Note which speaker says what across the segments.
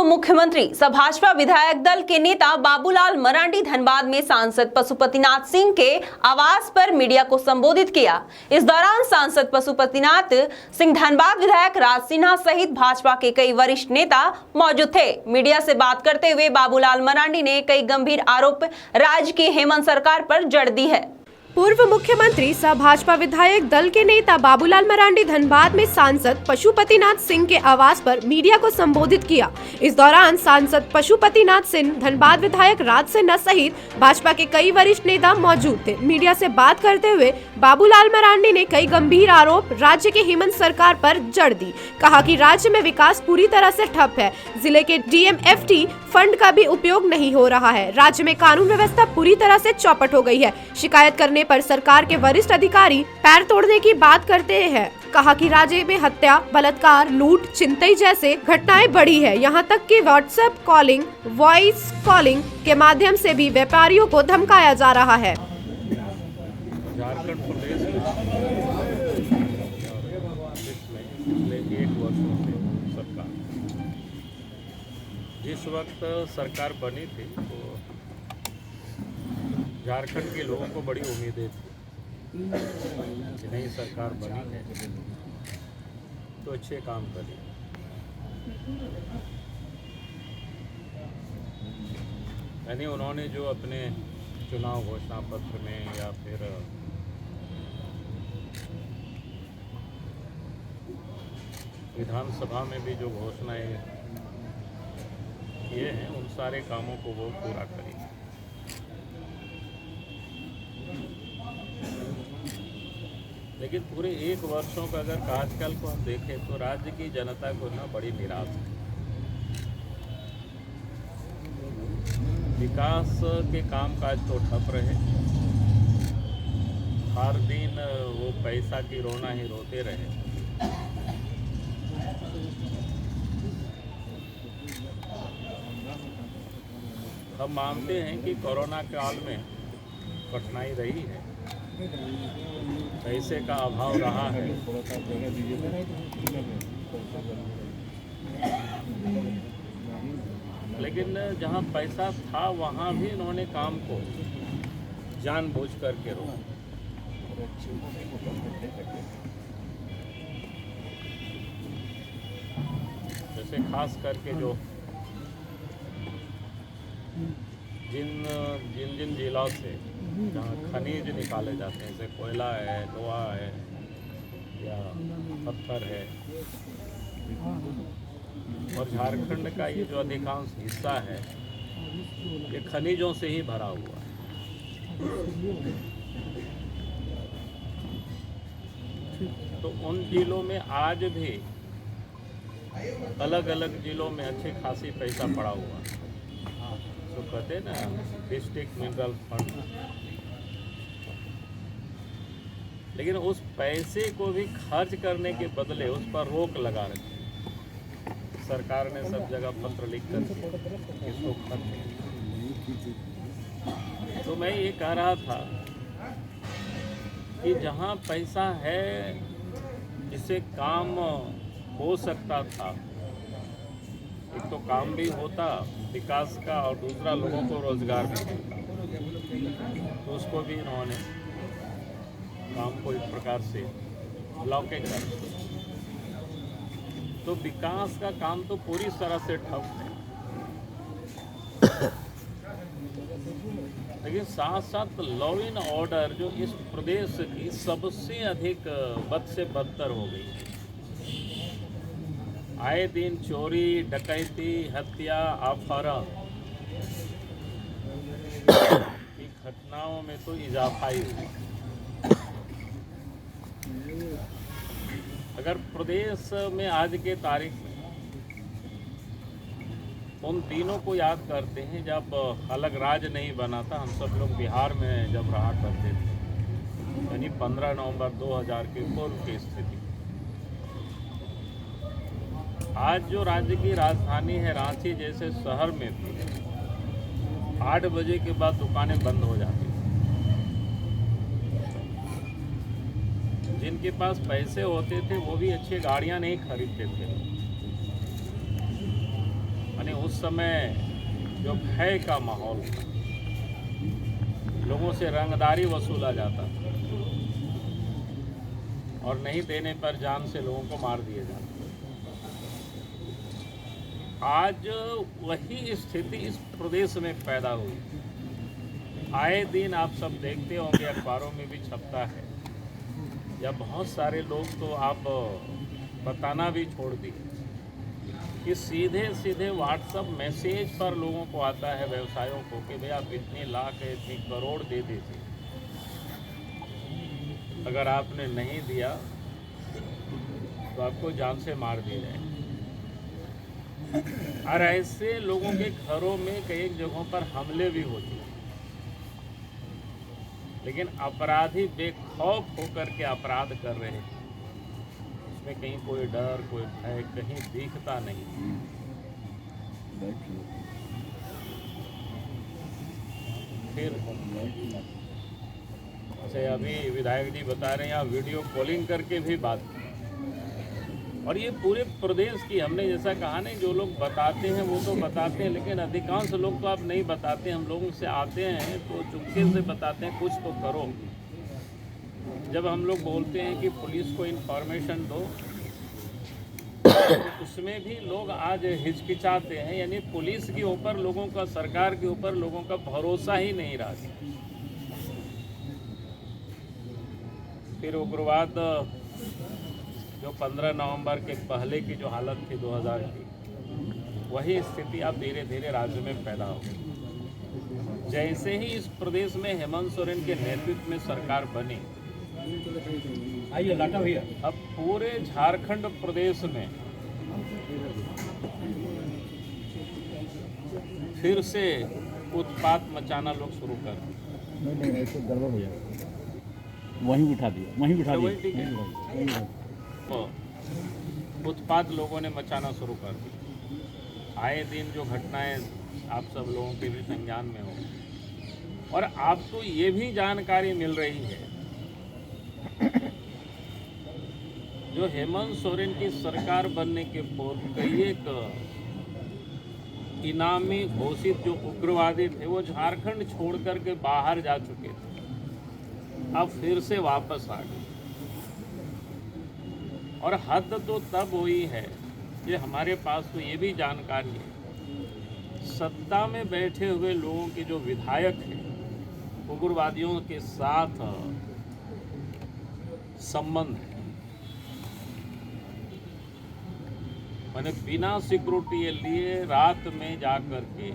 Speaker 1: मुख्यमंत्री सह भाजपा विधायक दल के नेता बाबूलाल मरांडी धनबाद में सांसद पशुपतिनाथ सिंह के आवास पर मीडिया को संबोधित किया। इस दौरान सांसद पशुपतिनाथ सिंह, धनबाद विधायक राज सिन्हा सहित भाजपा के कई वरिष्ठ नेता मौजूद थे। मीडिया से बात करते हुए बाबूलाल मरांडी ने कई गंभीर आरोप राज्य की हेमंत सरकार पर जड़ दी है।
Speaker 2: पूर्व मुख्यमंत्री सह भाजपा विधायक दल के नेता बाबूलाल मरांडी धनबाद में सांसद पशुपतिनाथ सिंह के आवास पर मीडिया को संबोधित किया। इस दौरान सांसद पशुपतिनाथ सिंह, धनबाद विधायक राज सिन्हा सहित भाजपा के कई वरिष्ठ नेता मौजूद थे। मीडिया से बात करते हुए बाबूलाल मरांडी ने कई गंभीर आरोप राज्य की हेमंत सरकार पर जड़ दी। कहा कि राज्य में विकास पूरी तरह से ठप है। जिले के DMFT फंड का भी उपयोग नहीं हो रहा है। राज्य में कानून व्यवस्था पूरी तरह से चौपट हो गई है। शिकायत करने पर सरकार के वरिष्ठ अधिकारी पैर तोड़ने की बात करते हैं। कहा कि राज्य में हत्या, बलात्कार, लूट, छिनतई जैसे घटनाएं बढ़ी है। यहां तक कि व्हाट्सएप कॉलिंग, वॉइस कॉलिंग के माध्यम से भी व्यापारियों को धमकाया जा रहा है।
Speaker 3: झारखंड प्रदेश में पिछले 1 वर्षों से सरकार, जिस वक्त सरकार बनी थी तो झारखंड के लोगों को बड़ी उम्मीदें थी कि नई सरकार बनी है तो अच्छे काम करेगी। यानी उन्होंने जो अपने चुनाव घोषणा पत्र में या फिर विधानसभा में भी जो घोषणाएं किए हैं उन सारे कामों को वो पूरा करेंगे। लेकिन पूरे 1 वर्षों का अगर कार्यकाल को हम देखें तो राज्य की जनता को ना बड़ी निराश है। विकास के कामकाज तो ठप रहे, हर दिन वो पैसा की रोना ही रोते रहे। हम मानते हैं कि कोरोना काल में कठिनाई रही है, पैसे का अभाव रहा है, लेकिन जहां पैसा था वहां भी इन्होंने काम को जानबूझ करके रोका। जैसे खास करके जो जिन जिलों से जहाँ खनिज निकाले जाते हैं, जैसे कोयला है, लोहा है या पत्थर है, और झारखंड का ये जो अधिकांश हिस्सा है ये खनिजों से ही भरा हुआ है। तो उन जिलों में आज भी अलग अलग जिलों में अच्छी खासी पैसा पड़ा हुआ है। तो कहते हैं ना डिस्ट्रिक्ट मिनरल फंड, लेकिन उस पैसे को भी खर्च करने के बदले उस पर रोक लगा रखी सरकार ने। सब जगह पत्र लिख कर इसको खर्च। तो मैं ये कह रहा था कि जहाँ पैसा है जिससे काम हो सकता था, एक तो काम भी होता विकास का और दूसरा लोगों को रोजगार भी मिलता, तो उसको भी इन्होंने काम को एक प्रकार से ब्लॉकेज कर दिया। तो विकास का काम तो पूरी तरह से ठप है, लेकिन साथ साथ लॉ एंड ऑर्डर जो इस प्रदेश की सबसे अधिक बद से बदतर हो गई है। आए दिन चोरी, डकैती, हत्या, अपहरण की घटनाओं में तो इजाफा ही हुआ। अगर प्रदेश में आज के तारीख में उन दिनों को याद करते हैं जब अलग राज्य नहीं बना था, हम सब लोग बिहार में जब रहा करते थे, यानी 15 नवंबर 2000 के पूर्व की स्थिति। आज जो राज्य की राजधानी है रांची जैसे शहर में भी 8 बजे के बाद दुकानें बंद हो जाती हैं। जिनके पास पैसे होते थे वो भी अच्छी गाड़ियां नहीं खरीदते थे। यानी उस समय जो भय का माहौल था, लोगों से रंगदारी वसूला जाता था और नहीं देने पर जान से लोगों को मार दिया जाता। आज वही स्थिति इस प्रदेश में पैदा हुई। आए दिन आप सब देखते होंगे, अखबारों में भी छपता है, या बहुत सारे लोग तो आप बताना भी छोड़ दिए कि सीधे सीधे व्हाट्सएप मैसेज पर लोगों को आता है, व्यवसायों को, कि भाई आप इतने लाख इतनी करोड़ दे देते, अगर आपने नहीं दिया तो आपको जान से मार दिया जाएगा। और ऐसे लोगों के घरों में कई जगहों पर हमले भी होते हैं, लेकिन अपराधी बेखौफ होकर के अपराध कर रहे हैं। उसमें कहीं कोई डर, कोई भय कहीं दिखता नहीं। फिर अच्छा, अभी विधायक जी बता रहे हैं आप वीडियो कॉलिंग करके भी बात, और ये पूरे प्रदेश की, हमने जैसा कहा नहीं, जो लोग बताते हैं वो तो बताते हैं, लेकिन अधिकांश लोग तो आप नहीं बताते। हम लोगों से आते हैं तो चुपके से बताते हैं, कुछ तो करो। जब हम लोग बोलते हैं कि पुलिस को इन्फॉर्मेशन दो, तो उसमें भी लोग आज हिचकिचाते हैं। यानी पुलिस के ऊपर लोगों का, सरकार के ऊपर लोगों का भरोसा ही नहीं रहा। फिर उग्रवाद जो 15 नवंबर के पहले की जो हालत थी 2000 की, वही स्थिति अब धीरे धीरे राज्य में पैदा हो गई। जैसे ही इस प्रदेश में हेमंत सोरेन के नेतृत्व में सरकार बनी, अब पूरे झारखंड प्रदेश में फिर से उत्पात मचाना लोग शुरू कर दिए।
Speaker 4: नहीं ऐसे गड़बड़ हो जाएगा, वहीं बिठा दिया
Speaker 3: वही ठीक है। तो उत्पात लोगों ने मचाना शुरू कर दिया। आए दिन जो घटनाएं आप सब लोगों के भी संज्ञान में हो, और आपको ये भी जानकारी मिल रही है, जो हेमंत सोरेन की सरकार बनने के पूर्व कई एक इनामी घोषित जो उग्रवादी थे वो झारखंड छोड़ करके बाहर जा चुके थे, अब फिर से वापस आ गए। और हद तो तब हुई है कि हमारे पास तो ये भी जानकारी है, सत्ता में बैठे हुए लोगों के जो विधायक हैं, उग्रवादियों के साथ संबंध है। मैंने बिना सिक्योरिटी लिए रात में जा कर के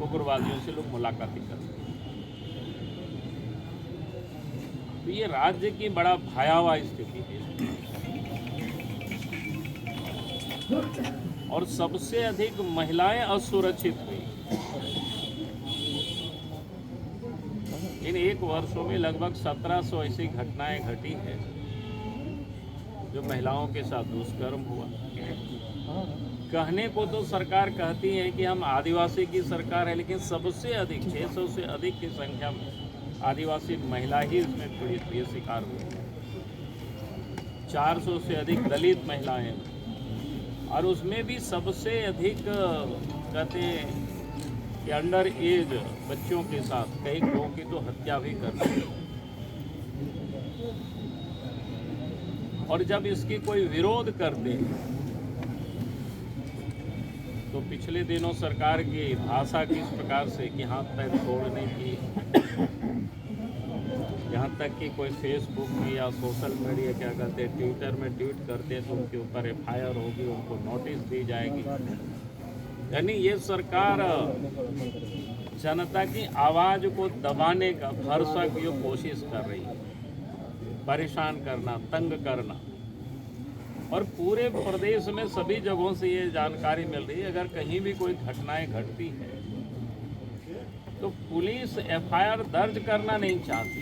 Speaker 3: उग्रवादियों से लोग मुलाकातें करते हैं। तो ये राज्य की बड़ा भयावह स्थिति है। और सबसे अधिक महिलाएं असुरक्षित हुई। इन एक वर्षों में लगभग 1700 ऐसी घटनाएं घटी है जो महिलाओं के साथ दुष्कर्म हुआ। कहने को तो सरकार कहती है कि हम आदिवासी की सरकार है, लेकिन सबसे अधिक 600 से अधिक की संख्या में आदिवासी महिला ही इसमें पीड़ित हुई, शिकार हुई है। 400 से अधिक दलित महिलाएं, और उसमें भी सबसे अधिक कहते हैं कि अंडर एज बच्चों के साथ कई लोगों की तो हत्या भी कर दी। और जब इसकी कोई विरोध करते तो पिछले दिनों सरकार की भाषा किस प्रकार से कि हाथ पैर तोड़ने की, यहाँ तक कि कोई फेसबुक की या सोशल मीडिया क्या कहते हैं, ट्विटर में ट्वीट करते हैं तो उनके ऊपर एफआईआर होगी, उनको नोटिस दी जाएगी। यानी ये सरकार जनता की आवाज़ को दबाने का भरसक ये कोशिश कर रही है, परेशान करना, तंग करना। और पूरे प्रदेश में सभी जगहों से ये जानकारी मिल रही है, अगर कहीं भी कोई घटनाएं घटती है तो पुलिस एफआईआर दर्ज करना नहीं चाहती,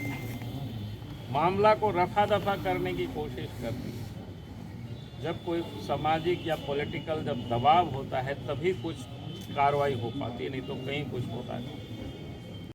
Speaker 3: मामला को रफा दफा करने की कोशिश करती है। जब कोई सामाजिक या पॉलिटिकल जब दबाव होता है तभी कुछ कार्रवाई हो पाती है, नहीं तो कहीं कुछ होता है।